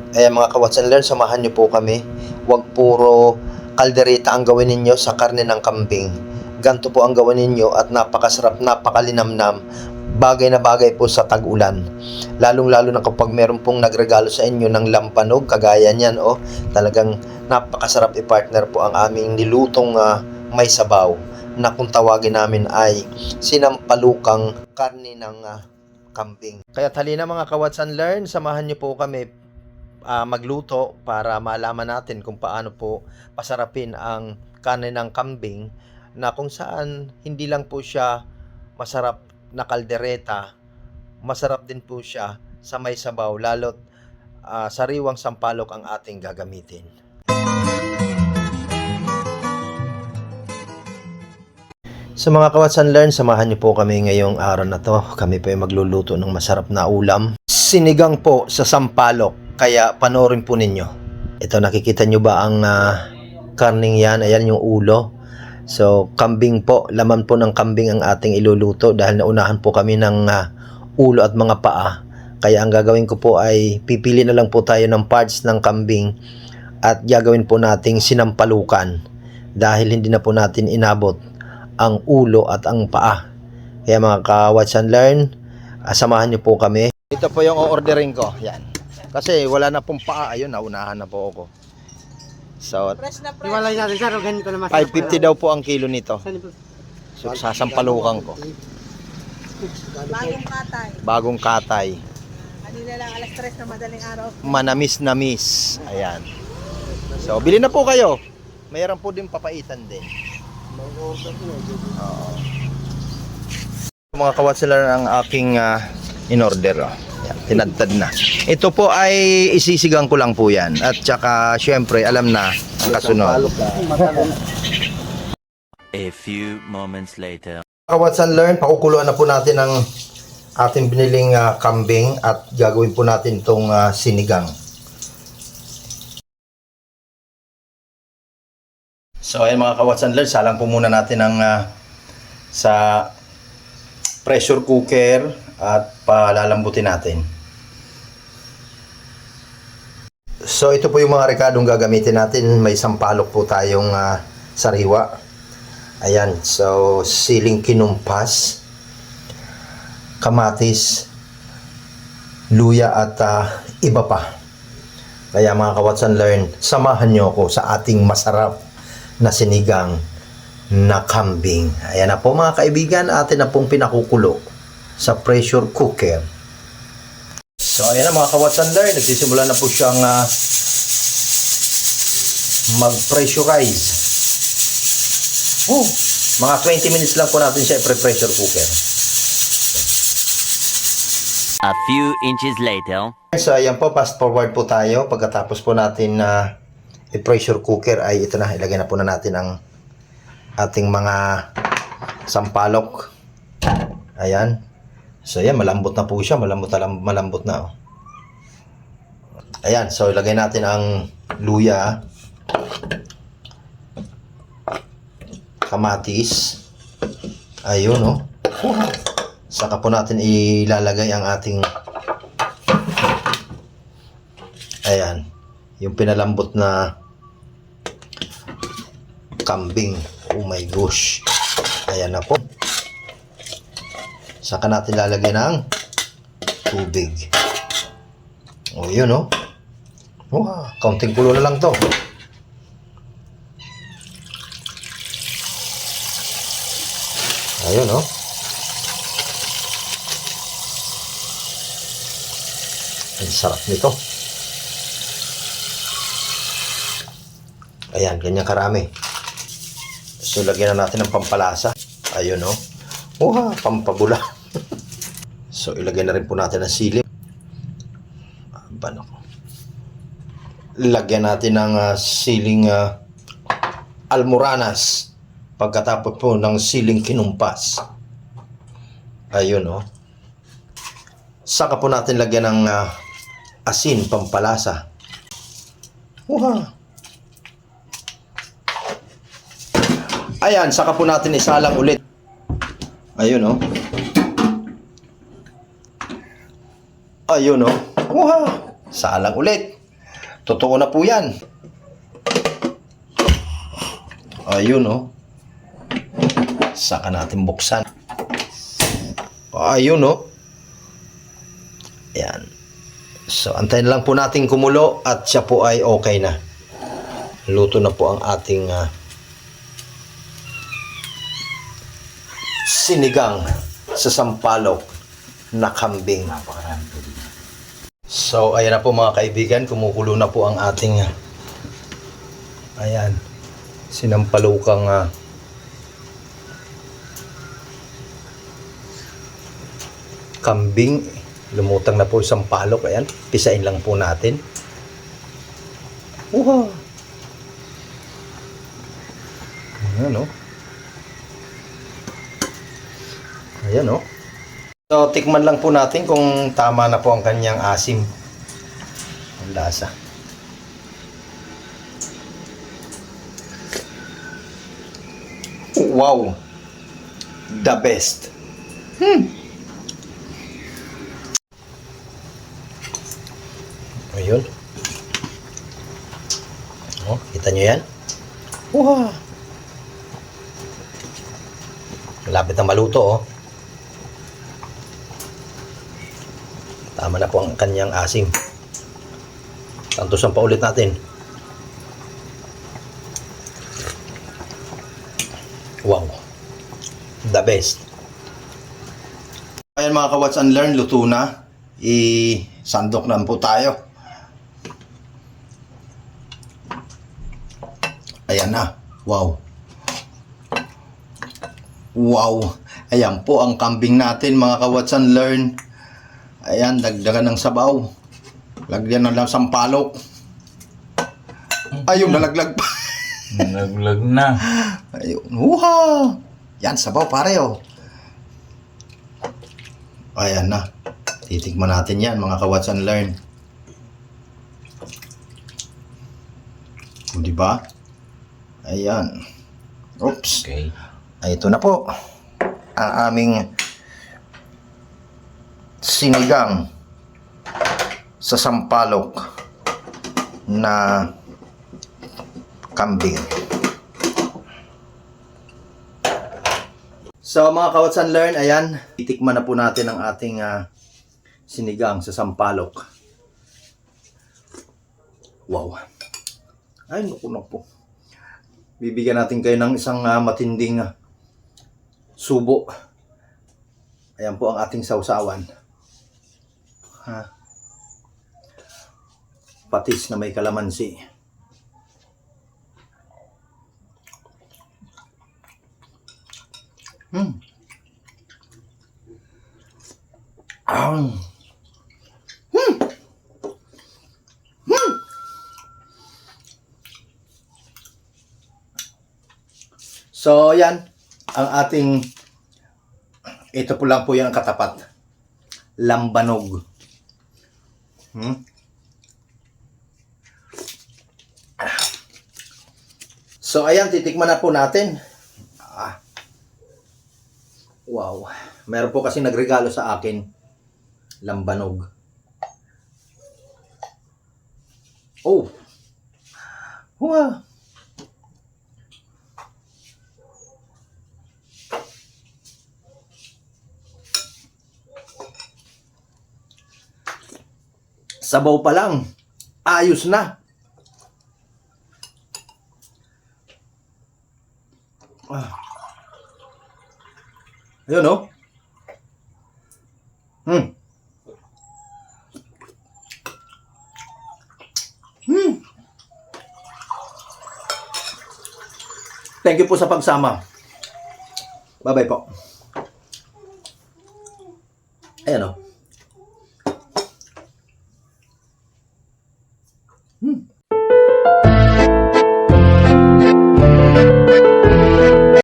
Mga ka-Watch and Learn, samahan niyo po kami. Huwag puro kaldereta ang gawin ninyo sa karne ng kambing. Ganto po ang gawin ninyo at napakasarap, napakalinamnam. Bagay na bagay po sa tag-ulan. Lalong-lalo na kapag meron pong nagregalo sa inyo ng lampanog, kagaya niyan, talagang napakasarap i-partner po ang aming nilutong may sabaw na kung tawagin namin ay sinampalukang karne ng kambing. Kaya halina mga ka-Watch and Learn, samahan niyo po kami magluto para malaman natin kung paano po pasarapin ang karne ng kambing na kung saan hindi lang po siya masarap na kaldereta, masarap din po siya sa may sabaw, lalo't sariwang sampalok ang ating gagamitin. So mga ka-Watch and Learn, samahan niyo po kami ngayong araw na to. Kami po ay magluluto ng masarap na ulam. Sinigang po sa sampalok. Kaya panoorin po ninyo. Ito, nakikita nyo ba ang karning yan? Ayan yung ulo. So, kambing po. Laman po ng kambing ang ating iluluto dahil naunahan po kami ng ulo at mga paa. Kaya ang gagawin ko po ay pipili na lang po tayo ng parts ng kambing at gagawin po nating sinampalukan dahil hindi na po natin inabot ang ulo at ang paa. Kaya mga ka-Watch and Learn, samahan nyo po kami. Ito po yung o-ordering ko. Yan. Kasi wala na pong paa. Ayun, naunahan na po ako. So, Fresh na fresh. Iwalay natin sir, ganito naman. 550 daw po ang kilo nito. So, sasampalukan ko. Bagong katay. Bagong katay. Kanina lang alas 3 na madaling araw. Manamis-namis. Ayan. So, bili na po kayo. Mayroon po din papaitan din. Oo. Mga ka-Watch and Learn, ang aking in-order. Yan, tinadtad na. Ito po ay isisigang ko lang po yan. At saka, syempre, alam na ang kasunod. A few moments later. Ka-Watch and Learn, pakukuluan na po natin ang ating biniling kambing at gagawin po natin itong sinigang. So, ayan mga ka-Watch and Learn, salang po muna natin ang sa pressure cooker at palalambutin natin. So ito po yung mga rekadong gagamitin natin. May sampalok po tayong sariwa. Ayan, so siling kinumpas, kamatis, luya at iba pa. Kaya mga ka-Watch and Learn, samahan nyo ako sa ating masarap na sinigang na kambing. Ayan na po mga kaibigan, atin na pong pinakukulo sa pressure cooker. So ayan na mga ka-Watch and Learn, nagsisimula na po siyang mag-pressurize. Mga 20 minutes lang po natin siya i-pressure cooker. A few inches later. So ayan po, fast forward po tayo. Pagkatapos po natin i-pressure cooker ay ito na, ilagay na po na natin ang ating mga sampalok. Ayan. So ayan, malambot na po siya, malambot na. Ayan, so ilagay natin ang luya, kamatis. Ayun, Saka po natin ilalagay ang ating ayan, yung pinalambot na kambing. Oh my gosh. Ayan na po. Saka natin lalagyan ng tubig. Yun, kaunting kulo na lang to. Ayun, ang sarap nito. Ayan, ganyan karami. So, lagyan na natin ng pampalasa. Ayun, pampabula. So, ilagay na rin po natin ang sili. Lagyan natin ng siling almoranas. Pagkatapos po ng siling kinumpas. Ayun, Saka po natin lagyan ng asin, pampalasa. Ayan, saka po natin isalang ulit. Ayun, Ayun, Salang ulit. Totoo na po yan. Ayun, oh. Saka natin buksan. Ayun, oh. Ayan. So, antayin lang po natin kumulo at siya po ay okay na. Luto na po ang ating sinigang sa sampalok na kambing. So, ayan na po mga kaibigan. Kumukulo na po ang ating ayan. Sinampalukang kambing. Lumutang na po isang palok. Ayan, pisain lang po natin. Wow! Ayan, oh. Ayan, oh. So, tikman lang po natin kung tama na po ang kanyang asim. Ang lasa. Wow! The best. Ayun. Oh, kita nyo yan? Wow! Malapit na maluto, oh. Tama na po ang kanyang asim. Tantusan pa ulit natin. Wow! The best. Ayan mga ka-Watch and Learn, luto na. I-sandok na po tayo. Ayan na. Wow. Wow. Ayan po ang kambing natin mga ka-Watch and Learn. Ayan, dagdagan ng sabaw. Lagyan na lang sampalok. Ayun, nalaglag pa. Nalaglag na. Ayun. Wow. Yan, sabaw pare, oh. Ayan na. Titikman natin yan mga ka-Watch and Learn. O, diba? Ayan. Oops. Okay. Ay, ito na po. Ang aming sinigang sa sampalok na kambing. So mga ka-Watch and Learn, ayan. Titikman na po natin ang ating sinigang sa sampalok. Wow. Ay, naku. Bibigyan natin kayo ng isang matinding subo. Ayan po ang ating sausawan. Patis na may kalamansi. So, yan. Ang ating, ito po lang po yan ang katapat. Lambanog. So, ayan, titikman na po natin. Wow. Meron po kasi nagregalo sa akin. Lambanog. Oh. Wow. Sabaw pa lang. Ayos na. Ayun, oh. Thank you po sa pagsama. Bye-bye po.